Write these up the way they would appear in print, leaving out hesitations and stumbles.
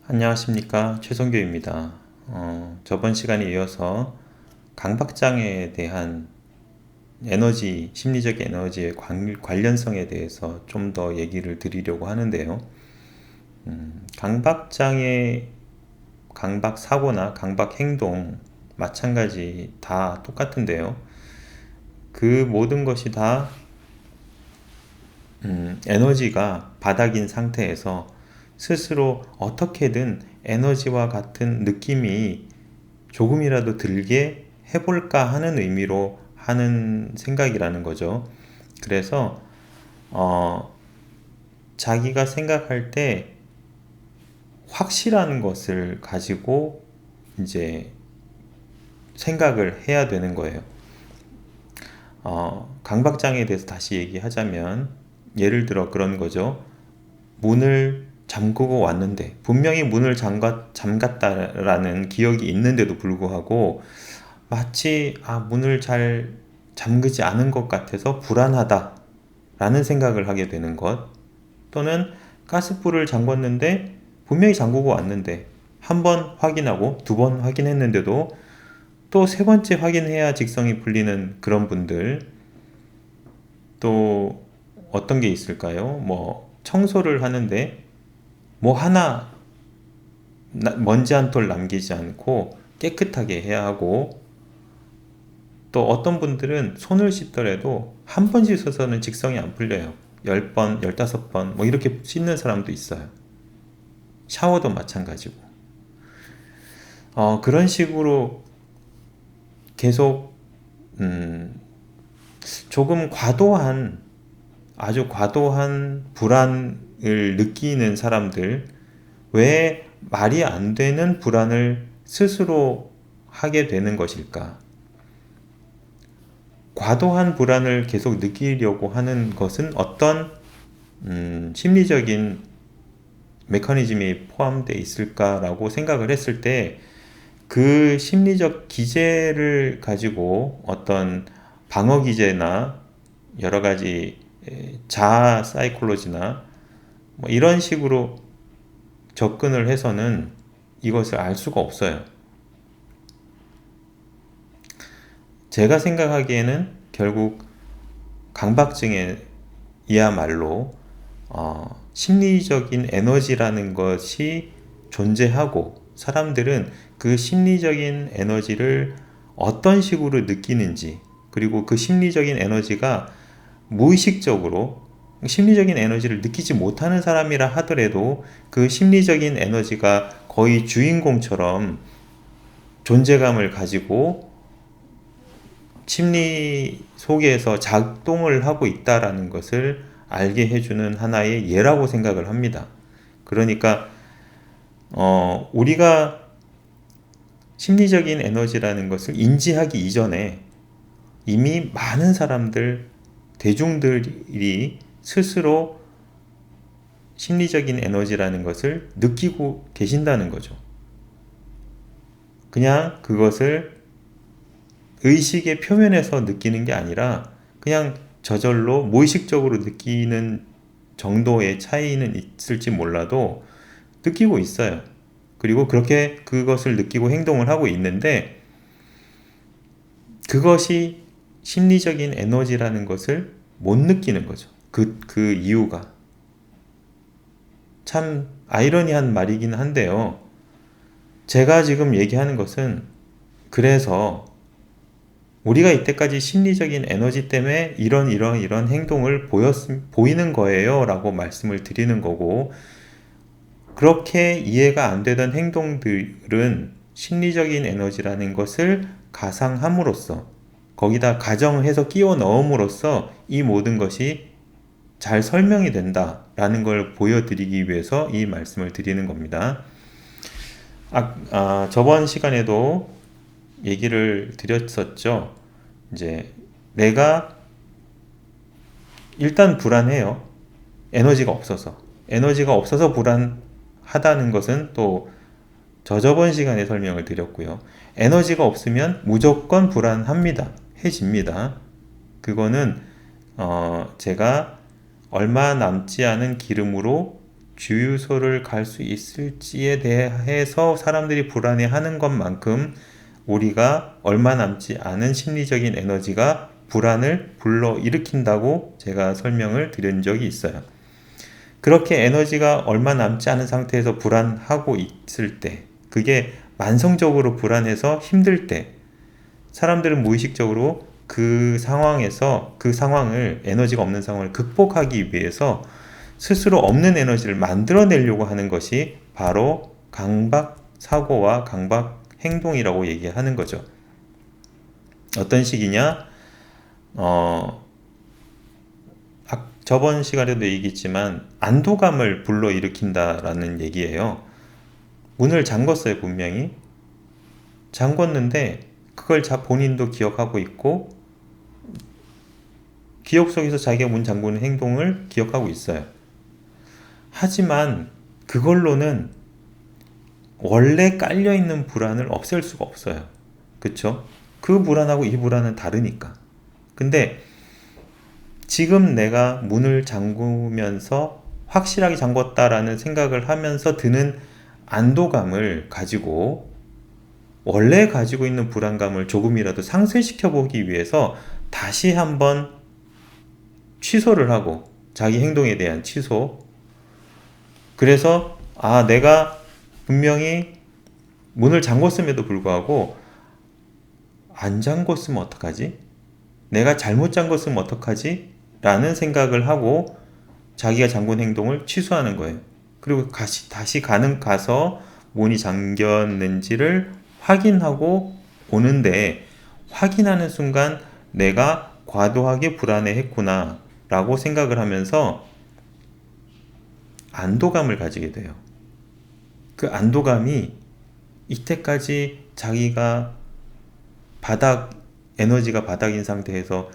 안녕하십니까, 최성규입니다. 저번 시간에 이어서 강박장애에 대한 심리적 에너지의 관련성에 대해서 좀 더 얘기를 드리려고 하는데요. 강박장애, 강박사고나 강박행동 마찬가지 다 똑같은데요. 그 모든 것이 다 에너지가 바닥인 상태에서 스스로 어떻게든 에너지와 같은 느낌이 조금이라도 들게 해볼까 하는 의미로 하는 생각이라는 거죠. 그래서 어, 자기가 생각할 때 확실한 것을 가지고 이제 생각을 해야 되는 거예요. 강박장애에 대해서 다시 얘기하자면 예를 들어 그런 거죠. 문을 잠그고 왔는데 분명히 문을 잠갔다라는 기억이 있는데도 불구하고 마치 문을 잘 잠그지 않은 것 같아서 불안하다라는 생각을 하게 되는 것, 또는 가스불을 잠궜는데 분명히 잠그고 왔는데 한 번 확인하고 두 번 확인했는데도 또 세 번째 확인해야 직성이 풀리는 그런 분들. 또 어떤 게 있을까요? 뭐 청소를 하는데 뭐 하나 먼지 한 톨 남기지 않고 깨끗하게 해야 하고, 또 어떤 분들은 손을 씻더라도 한 번 씻어서는 직성이 안 풀려요. 10번, 15번 뭐 이렇게 씻는 사람도 있어요. 샤워도 마찬가지고. 그런 식으로 계속 조금 아주 과도한 불안을 느끼는 사람들, 왜 말이 안 되는 불안을 스스로 하게 되는 것일까? 과도한 불안을 계속 느끼려고 하는 것은 어떤 심리적인 메커니즘이 포함되어 있을까라고 생각을 했을 때, 그 심리적 기제를 가지고 어떤 방어 기제나 여러 가지 자아 사이콜로지나 뭐 이런 식으로 접근을 해서는 이것을 알 수가 없어요. 제가 생각하기에는 결국 강박증에이야말로 심리적인 에너지라는 것이 존재하고, 사람들은 그 심리적인 에너지를 어떤 식으로 느끼는지, 그리고 그 심리적인 에너지가 무의식적으로 심리적인 에너지를 느끼지 못하는 사람이라 하더라도 그 심리적인 에너지가 거의 주인공처럼 존재감을 가지고 심리 속에서 작동을 하고 있다라는 것을 알게 해주는 하나의 예라고 생각을 합니다. 그러니까 우리가 심리적인 에너지라는 것을 인지하기 이전에 이미 많은 사람들, 대중들이 스스로 심리적인 에너지라는 것을 느끼고 계신다는 거죠. 그냥 그것을 의식의 표면에서 느끼는 게 아니라 그냥 저절로 무의식적으로 느끼는 정도의 차이는 있을지 몰라도 느끼고 있어요. 그리고 그렇게 그것을 느끼고 행동을 하고 있는데, 그것이 심리적인 에너지라는 것을 못 느끼는 거죠. 그 이유가. 참 아이러니한 말이긴 한데요. 제가 지금 얘기하는 것은, 그래서 우리가 이때까지 심리적인 에너지 때문에 이런 행동을 보이는 거예요 라고 말씀을 드리는 거고, 그렇게 이해가 안 되던 행동들은 심리적인 에너지라는 것을 가상함으로써, 거기다 가정을 해서 끼워 넣음으로써 이 모든 것이 잘 설명이 된다라는 걸 보여드리기 위해서 이 말씀을 드리는 겁니다. 저번 시간에도 얘기를 드렸었죠. 이제 내가 일단 불안해요. 에너지가 없어서 불안하다는 것은 또 저번 시간에 설명을 드렸고요. 에너지가 없으면 무조건 불안합니다. 해집니다. 그거는 제가 얼마 남지 않은 기름으로 주유소를 갈 수 있을지에 대해서 사람들이 불안해하는 것만큼 우리가 얼마 남지 않은 심리적인 에너지가 불안을 불러일으킨다고 제가 설명을 드린 적이 있어요. 그렇게 에너지가 얼마 남지 않은 상태에서 불안하고 있을 때, 그게 만성적으로 불안해서 힘들 때, 사람들은 무의식적으로 그 상황에서 그 상황을, 에너지가 없는 상황을 극복하기 위해서 스스로 없는 에너지를 만들어내려고 하는 것이 바로 강박 사고와 강박 행동이라고 얘기하는 거죠. 어떤 식이냐? 저번 시간에도 얘기했지만 안도감을 불러일으킨다라는 얘기예요. 문을 잠궜어요, 분명히. 잠궜는데 그걸 본인도 기억하고 있고 기억 속에서 자기가 문 잠그는 행동을 기억하고 있어요. 하지만 그걸로는 원래 깔려있는 불안을 없앨 수가 없어요. 그쵸? 그 불안하고 이 불안은 다르니까. 근데 지금 내가 문을 잠그면서 확실하게 잠궜다라는 생각을 하면서 드는 안도감을 가지고 원래 가지고 있는 불안감을 조금이라도 상쇄시켜 보기 위해서 다시 한번 취소를 하고, 자기 행동에 대한 취소. 그래서 내가 분명히 문을 잠궜음에도 불구하고 안 잠궜으면 어떡하지? 내가 잘못 잠궜으면 어떡하지? 라는 생각을 하고 자기가 잠근 행동을 취소하는 거예요. 그리고 다시 가서 문이 잠겼는지를 확인하고 오는데, 확인하는 순간 내가 과도하게 불안해했구나 라고 생각을 하면서 안도감을 가지게 돼요. 그 안도감이 이때까지 자기가 에너지가 바닥인 상태에서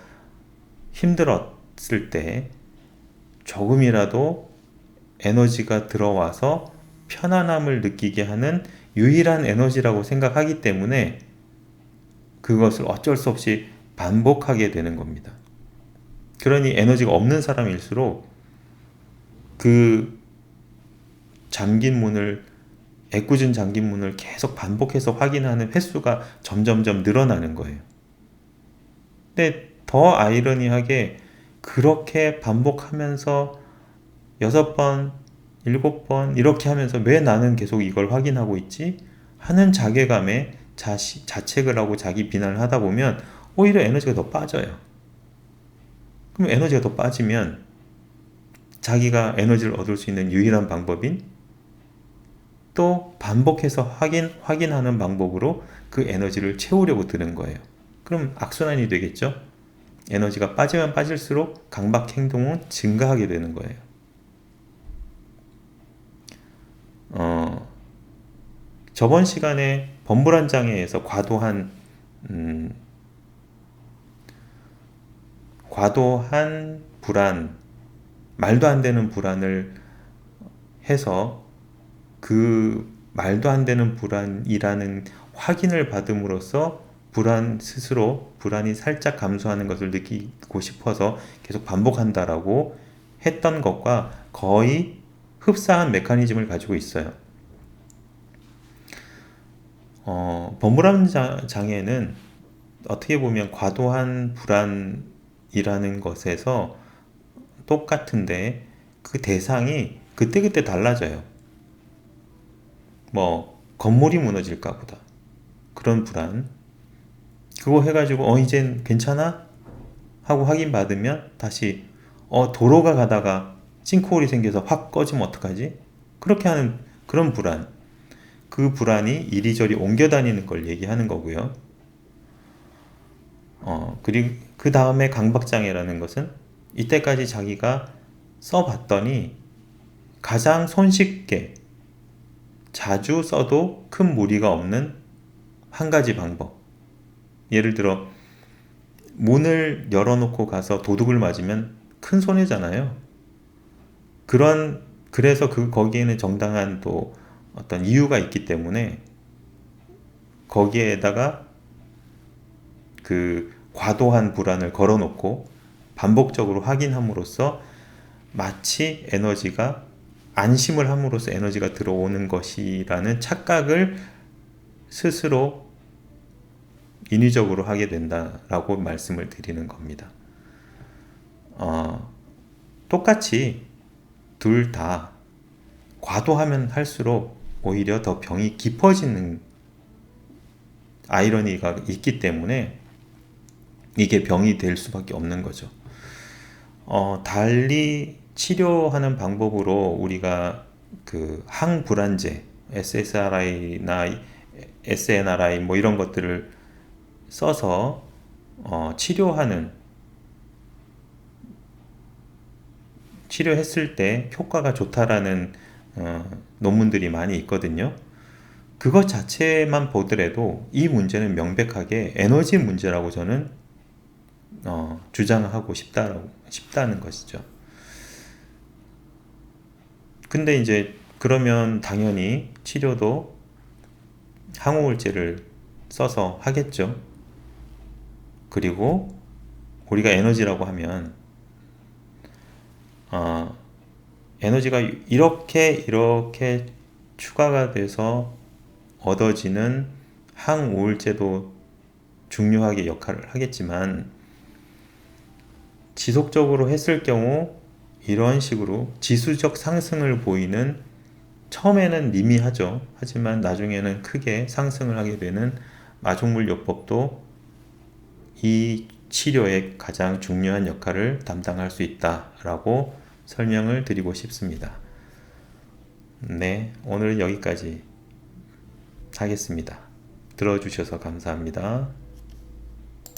힘들었을 때 조금이라도 에너지가 들어와서 편안함을 느끼게 하는 유일한 에너지라고 생각하기 때문에 그것을 어쩔 수 없이 반복하게 되는 겁니다. 그러니 에너지가 없는 사람일수록 그 애꿎은 잠긴 문을 계속 반복해서 확인하는 횟수가 점점점 늘어나는 거예요. 근데 더 아이러니하게 그렇게 반복하면서 6번, 7번 이렇게 하면서 왜 나는 계속 이걸 확인하고 있지? 하는 자괴감에 자책을 하고 자기 비난을 하다 보면 오히려 에너지가 더 빠져요. 그럼 에너지가 더 빠지면 자기가 에너지를 얻을 수 있는 유일한 방법인 또 반복해서 확인하는 방법으로 그 에너지를 채우려고 드는 거예요. 그럼 악순환이 되겠죠? 에너지가 빠지면 빠질수록 강박 행동은 증가하게 되는 거예요. 저번 시간에 범불안 장애에서 과도한 불안, 말도 안 되는 불안을 해서 그 말도 안 되는 불안이라는 확인을 받음으로써 불안이 살짝 감소하는 것을 느끼고 싶어서 계속 반복한다라고 했던 것과 거의 흡사한 메커니즘을 가지고 있어요. 범불안 장애는 어떻게 보면 과도한 불안이라는 것에서 똑같은데 그 대상이 그때그때 달라져요. 건물이 무너질까 보다. 그런 불안. 그거 해가지고 이젠 괜찮아? 하고 확인받으면 다시 도로가 가다가 싱크홀이 생겨서 확 꺼지면 어떡하지? 그렇게 하는 그런 불안. 그 불안이 이리저리 옮겨 다니는 걸 얘기하는 거고요. 그리고 그 다음에 강박장애라는 것은 이때까지 자기가 써봤더니 가장 손쉽게 자주 써도 큰 무리가 없는 한 가지 방법. 예를 들어 문을 열어놓고 가서 도둑을 맞으면 큰 손해잖아요. 그래서 거기에는 정당한 또 어떤 이유가 있기 때문에 거기에다가 그 과도한 불안을 걸어놓고 반복적으로 확인함으로써 마치 에너지가 안심을 함으로써 에너지가 들어오는 것이라는 착각을 스스로 인위적으로 하게 된다라고 말씀을 드리는 겁니다. 똑같이 둘 다 과도하면 할수록 오히려 더 병이 깊어지는 아이러니가 있기 때문에 이게 병이 될 수밖에 없는 거죠. 달리 치료하는 방법으로 우리가 그 항불안제, SSRI나 SNRI 뭐 이런 것들을 써서 치료했을 때 효과가 좋다라는 논문들이 많이 있거든요. 그것 자체만 보더라도 이 문제는 명백하게 에너지 문제라고 저는 주장하고 싶다는 것이죠. 근데 이제 그러면 당연히 치료도 항우울제를 써서 하겠죠. 그리고 우리가 에너지라고 하면 에너지가 이렇게 추가가 돼서 얻어지는 항우울제도 중요하게 역할을 하겠지만 지속적으로 했을 경우 이런 식으로 지수적 상승을 보이는, 처음에는 미미하죠. 하지만 나중에는 크게 상승을 하게 되는 마종물요법도 이 치료의 가장 중요한 역할을 담당할 수 있다라고 설명을 드리고 싶습니다. 네, 오늘은 여기까지 하겠습니다. 들어주셔서 감사합니다.